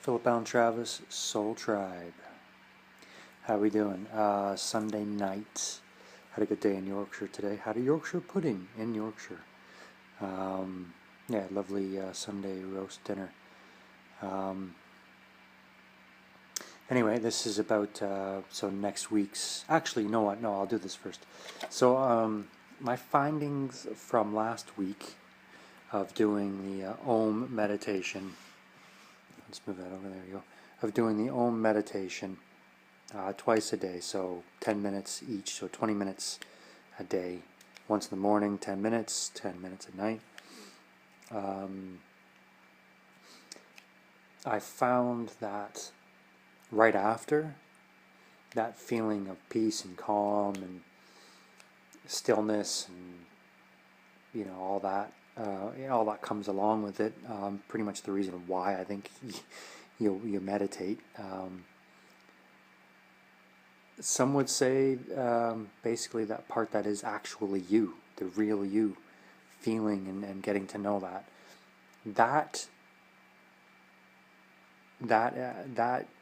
Philip Allen Travis, Soul Tribe. How we doing? Sunday night. Had a good day in Yorkshire today. Had a Yorkshire pudding in Yorkshire. Yeah, lovely Sunday roast dinner. Anyway, this is about, so next week's, actually, you know what, no, I'll do this first. So, my findings from last week of doing the Om meditation, let's move that over, there you go, of doing the Om meditation twice a day, so 10 minutes each, so 20 minutes a day. Once in the morning, 10 minutes at night. I found that right after, that feeling of peace and calm and stillness and all that comes along with it. Pretty much the reason why I think you meditate. Some would say basically that part that is actually you, the real you, feeling and getting to know that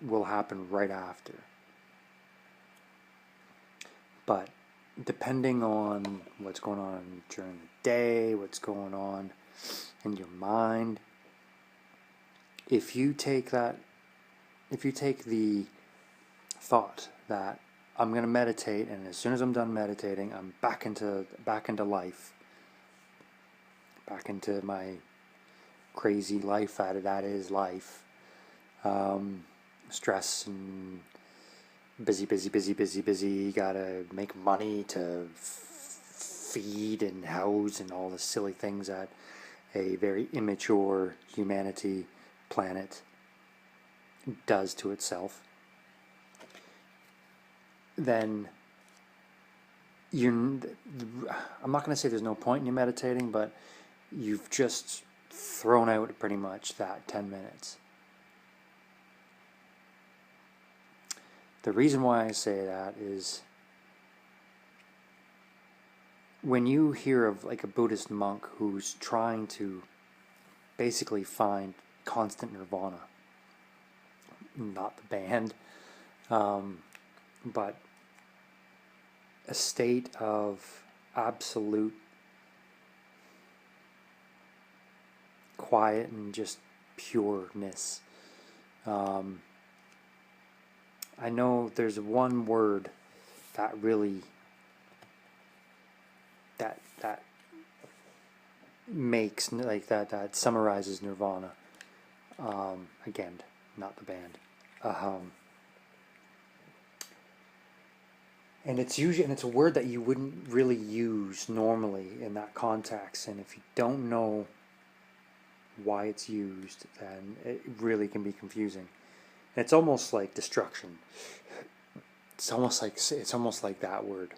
will happen right after. But depending on what's going on during the day, what's going on in your mind, if you take the thought that I'm going to meditate, and as soon as I'm done meditating, I'm back into life, back into my crazy life that is life. Stress and busy, gotta make money to feed and house and all the silly things that a very immature humanity planet does to itself. Then I'm not going to say there's no point in you meditating, but you've just thrown out pretty much that 10 minutes. The reason why I say that is when you hear of like a Buddhist monk who's trying to basically find constant nirvana, not the band, but a state of absolute quiet and just pureness. I know there's one word that really that makes like that summarizes nirvana. Again, not the band. And it's a word that you wouldn't really use normally in that context, and if you don't know why it's used, then it really can be confusing. And it's almost like destruction. It's almost like that word.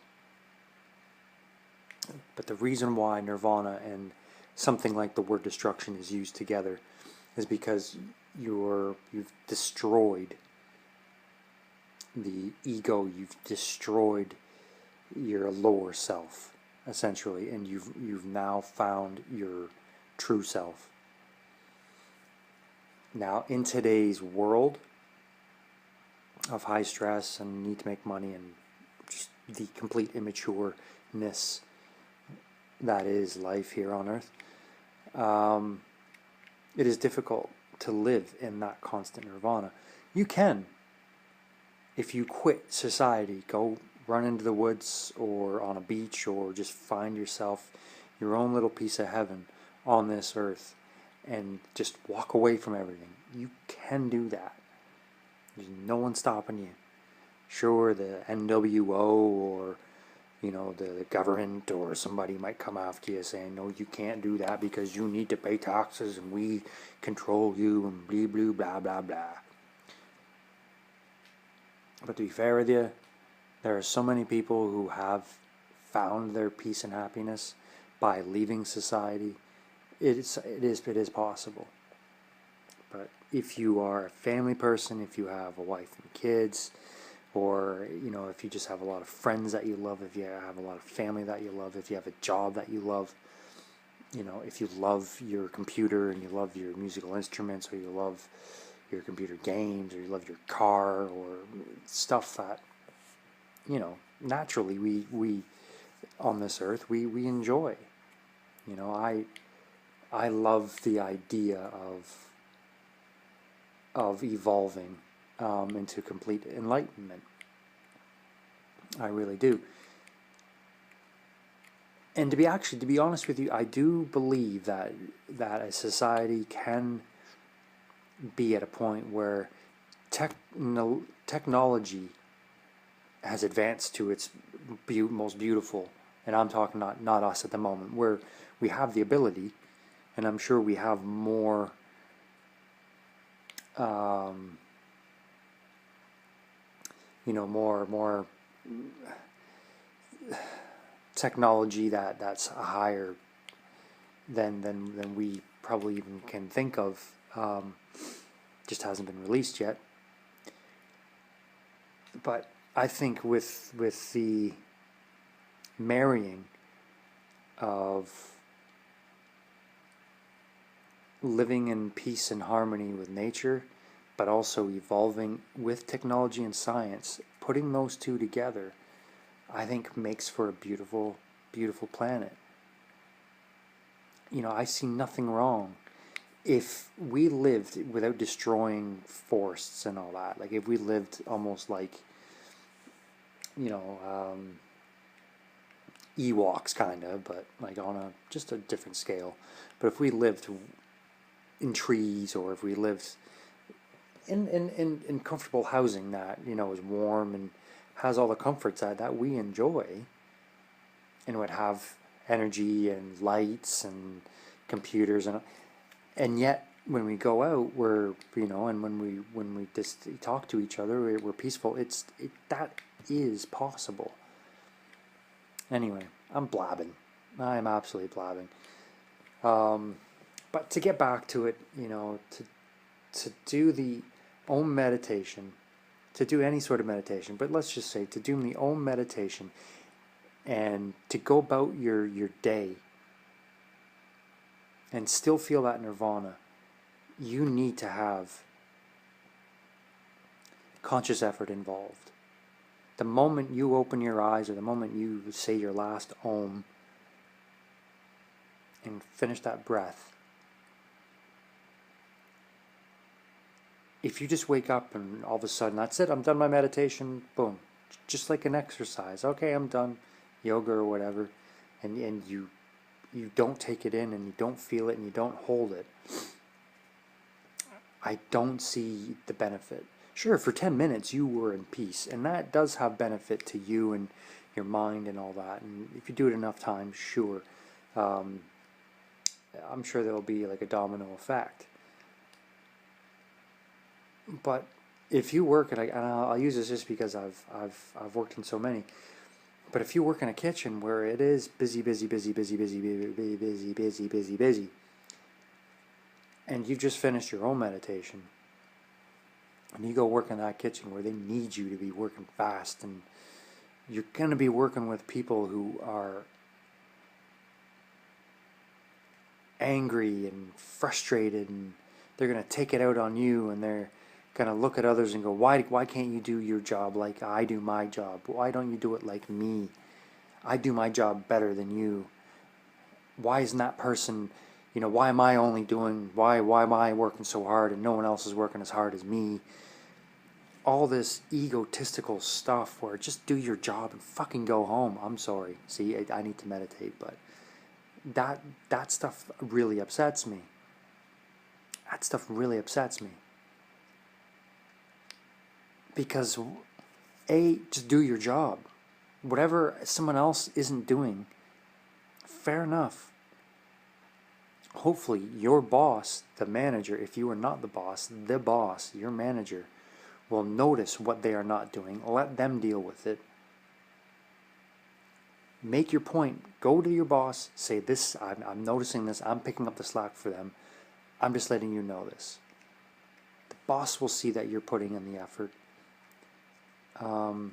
But the reason why nirvana and something like the word destruction is used together is because you've destroyed the ego, you've destroyed your lower self, essentially, and you've now found your true self. Now, in today's world of high stress and need to make money and just the complete immatureness that is life here on earth, it is difficult to live in that constant nirvana. You can, if you quit society, go run into the woods or on a beach, or just find yourself your own little piece of heaven on this earth and just walk away from everything. You can do that. There's no one stopping you. Sure, the NWO or the government or somebody might come after you saying, no, you can't do that because you need to pay taxes and we control you and blah, blah, blah, blah, blah. But to be fair with you, there are so many people who have found their peace and happiness by leaving society. It is possible. But if you are a family person, if you have a wife and kids, or if you just have a lot of friends that you love, if you have a lot of family that you love, if you have a job that you love, if you love your computer and you love your musical instruments, or you love your computer games, or you love your car, or stuff that, you know, naturally we on this earth we enjoy. You know, I love the idea of evolving into complete enlightenment. I really do. And to be honest with you, I do believe that a society can be at a point where technology has advanced to its most beautiful, and I'm talking not us at the moment, where we have the ability, and I'm sure we have more you know, more technology that's higher than we probably even can think of. Just hasn't been released yet. But I think with the marrying of living in peace and harmony with nature, but also evolving with technology and science, putting those two together, I think makes for a beautiful, beautiful planet. You know, I see nothing wrong if we lived without destroying forests and all that. Like if we lived almost like, you know, Ewoks kind of, but like on just a different scale. But if we lived in trees, or if we lived in comfortable housing that, you know, is warm and has all the comforts that we enjoy, and would have energy and lights and computers, and yet when we go out, we're, you know, and when we just talk to each other, we're peaceful. That is possible. Anyway, I'm blabbing. I'm absolutely blabbing. But to get back to it, you know, to do the Om meditation, to do any sort of meditation, but let's just say to do the Om meditation and to go about your day and still feel that nirvana, you need to have conscious effort involved. The moment you open your eyes, or the moment you say your last Om and finish that breath, if you just wake up and all of a sudden, that's it, I'm done my meditation, boom, just like an exercise, okay, I'm done, yoga or whatever, and you don't take it in, and you don't feel it, and you don't hold it, I don't see the benefit. Sure, for 10 minutes you were in peace, and that does have benefit to you and your mind and all that, and if you do it enough times, sure, I'm sure there'll be like a domino effect. But if you work, and I'll use this just because I've worked in so many, but if you work in a kitchen where it is busy, and you just finished your own meditation, and you go work in that kitchen where they need you to be working fast, and you're going to be working with people who are angry and frustrated, and they're going to take it out on you, and they're going to look at others and go, why can't you do your job like I do my job? Why don't you do it like me? I do my job better than you. Why isn't that person, you know, why am I working so hard and no one else is working as hard as me? All this egotistical stuff where just do your job and fucking go home. I'm sorry. See, I need to meditate, but that stuff really upsets me. That stuff really upsets me. Because, just do your job. Whatever someone else isn't doing, fair enough. Hopefully your boss, the manager, if you are not the boss, your manager, will notice what they are not doing. Let them deal with it. Make your point. Go to your boss. Say, this, I'm noticing this. I'm picking up the slack for them. I'm just letting you know this. The boss will see that you're putting in the effort. But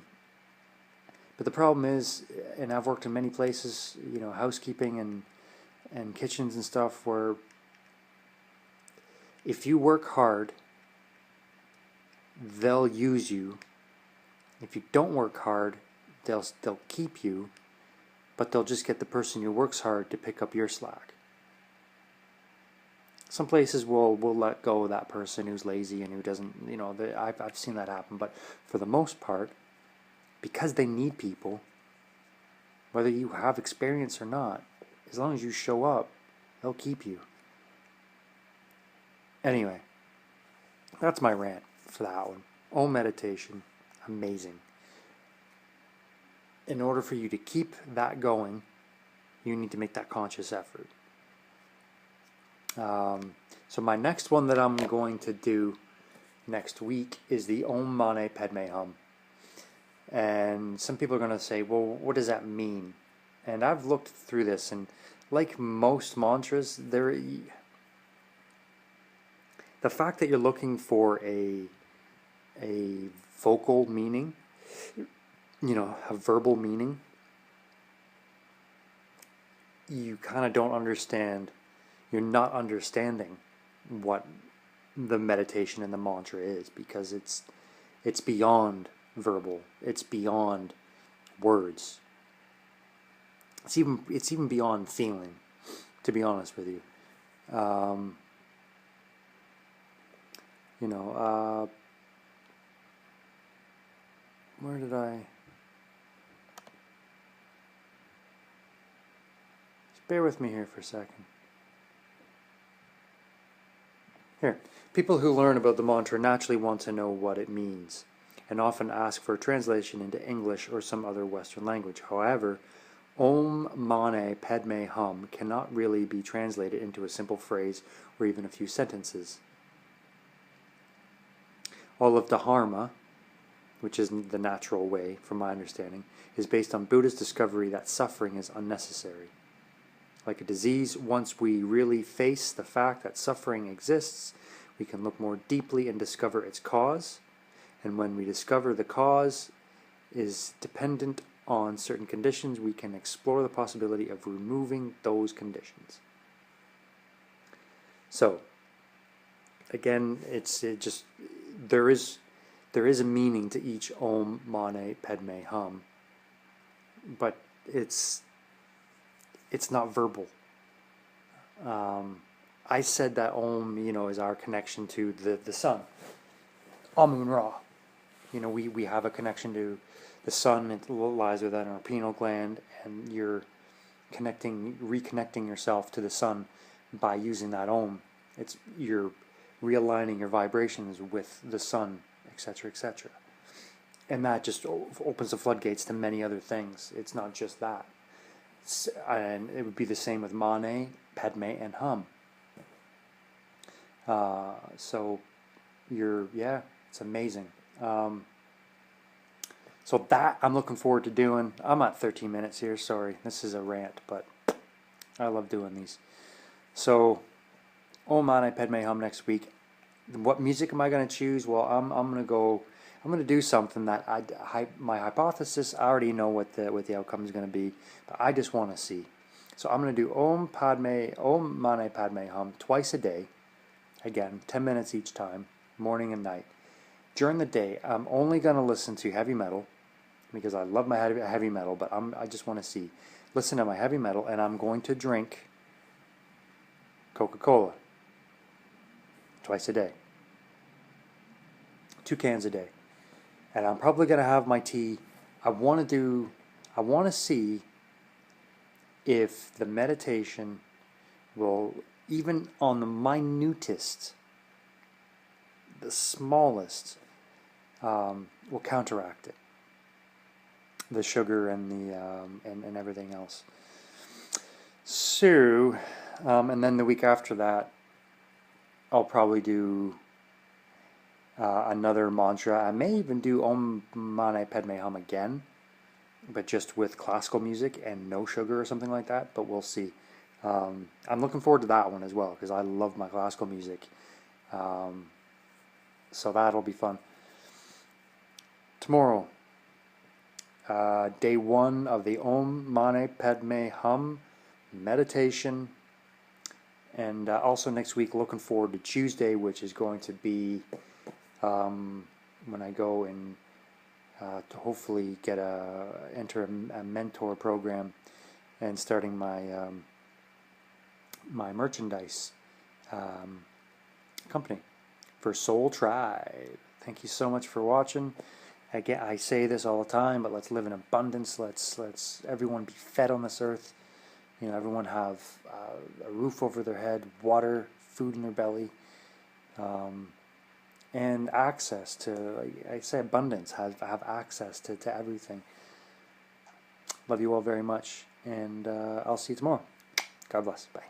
the problem is, and I've worked in many places, you know, housekeeping and kitchens and stuff, where if you work hard they'll use you. If you don't work hard, they'll keep you, but they'll just get the person who works hard to pick up your slack. Some places will let go of that person who's lazy and who doesn't, I've seen that happen. But for the most part, because they need people, whether you have experience or not, as long as you show up, they'll keep you. Anyway, that's my rant for that one. Om meditation, amazing. In order for you to keep that going, you need to make that conscious effort. So my next one that I'm going to do next week is the Om Mani Pedme Hum. And some people are going to say, well, what does that mean? And I've looked through this, and like most mantras, the fact that you're looking for a vocal meaning, a verbal meaning, you kind of don't understand. You're not understanding what the meditation and the mantra is, because it's beyond verbal. It's beyond words. It's even beyond feeling, to be honest with you. Where did I? Just bear with me here for a second. Here, people who learn about the mantra naturally want to know what it means, and often ask for a translation into English or some other Western language. However, Om Mani Pedme Hum cannot really be translated into a simple phrase or even a few sentences. All of Dharma, which is the natural way, from my understanding, is based on Buddha's discovery that suffering is unnecessary. Like a disease, once we really face the fact that suffering exists, we can look more deeply and discover its cause. And when we discover the cause is dependent on certain conditions, we can explore the possibility of removing those conditions. So, again, there is a meaning to each Om Mani Pedme Hum, but it's not verbal. I said that Om, is our connection to the sun, Amun Ra. We have a connection to the sun. It lies within our pineal gland, and you're reconnecting yourself to the sun by using that Om. You're realigning your vibrations with the sun, etc., etc. And that just opens the floodgates to many other things. It's not just that. And it would be the same with Mani, Padme, and Hum. So it's amazing. So that I'm looking forward to doing. I'm at 13 minutes here. Sorry, this is a rant, but I love doing these. So, Om Mani Padme Hum next week. What music am I going to choose? Well, I'm going to do something that my hypothesis, I already know what the outcome is going to be, but I just want to see. So I'm going to do Om Mani Padme Hum twice a day. Again, 10 minutes each time, morning and night. During the day, I'm only going to listen to heavy metal, because I love my heavy metal, but I just want to listen to my heavy metal, and I'm going to drink Coca-Cola twice a day. 2 cans a day. And I'm probably going to have my tea. I want to see if the meditation will, even on the minutest, the smallest, will counteract it. The sugar and the and everything else. So, and then the week after that, I'll probably do another mantra. I may even do Om Mani Padme Hum again, but just with classical music and no sugar or something like that, but we'll see. I'm looking forward to that one as well, because I love my classical music. So that'll be fun. Tomorrow, day 1 of the Om Mani Padme Hum meditation. And also next week, looking forward to Tuesday, which is going to be when I go and to hopefully enter a mentor program and starting my my merchandise company for Soul Tribe. Thank you so much for watching. Again, I say this all the time, but let's live in abundance. Let's everyone be fed on this earth. You know, everyone have a roof over their head, water, food in their belly, and access to, like I say, abundance. Have access to everything. Love you all very much, and I'll see you tomorrow. God bless. Bye.